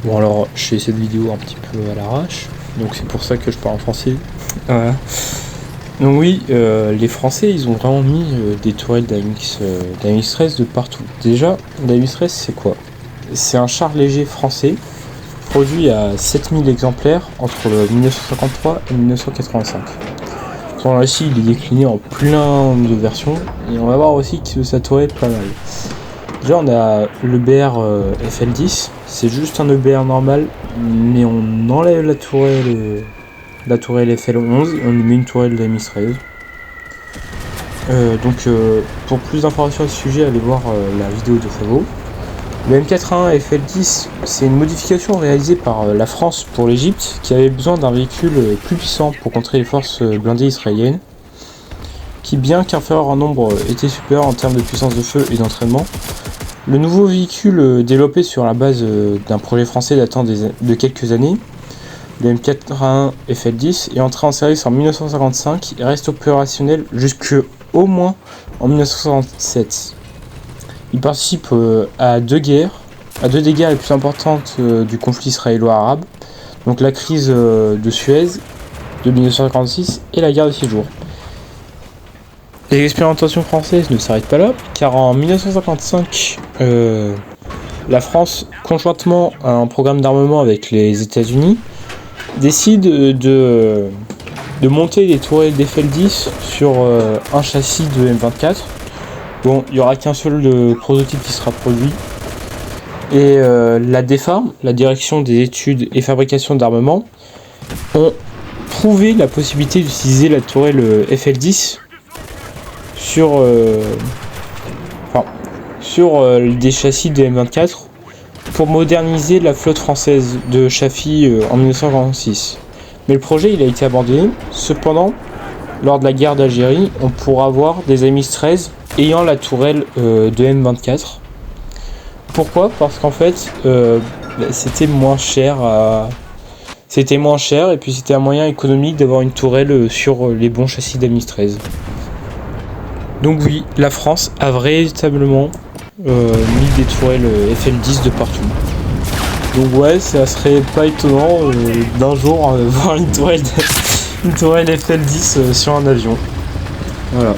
Bon alors, je fais cette vidéo un petit peu à l'arrache, donc c'est pour ça que je parle en français. Voilà. Donc oui, les Français, ils ont vraiment mis des tourelles d'AMX-13 de partout. Déjà, l'AMX-13, c'est quoi? C'est un char léger français, produit à 7000 exemplaires entre 1953 et 1985. Son récit, il est décliné en plein de versions, et on va voir aussi que ça tourelle pas mal. Déjà, on a l'EBR FL10, c'est juste un EBR normal, mais on enlève la tourelle FL11 et on y met une tourelle de MX13. Pour plus d'informations à ce sujet, allez voir la vidéo de Favo. Le M81 FL10, c'est une modification réalisée par la France pour l'Égypte, qui avait besoin d'un véhicule plus puissant pour contrer les forces blindées israéliennes, qui bien qu'inférieur en nombre était supérieur en termes de puissance de feu et d'entraînement. Le nouveau véhicule développé sur la base d'un projet français datant de quelques années, le M81 FL10, est entré en service en 1955 et reste opérationnel jusqu'au moins en 1967. Il participe à deux des guerres les plus importantes du conflit israélo-arabe, donc la crise de Suez de 1956 et la guerre des 6 jours. Les expérimentations françaises ne s'arrêtent pas là, car en 1955, la France, conjointement à un programme d'armement avec les États-Unis, décide de monter des tourelles d'FL10 sur un châssis de M24. Bon, il n'y aura qu'un seul prototype qui sera produit. Et la DEFA, la Direction des études et fabrication d'armement, ont prouvé la possibilité d'utiliser la tourelle FL10 sur des châssis de M24 pour moderniser la flotte française de Chaffee en 1946. Mais le projet il a été abandonné. Cependant, lors de la guerre d'Algérie, on pourra avoir des AMX-13 ayant la tourelle de M24. Pourquoi? Parce qu'en fait, c'était moins cher et puis c'était un moyen économique d'avoir une tourelle sur les bons châssis d'AMX-13. Donc oui, la France a véritablement mis des tourelles FL10 de partout. Donc ouais, ça serait pas étonnant d'un jour voir une tourelle FL10 sur un avion. Voilà.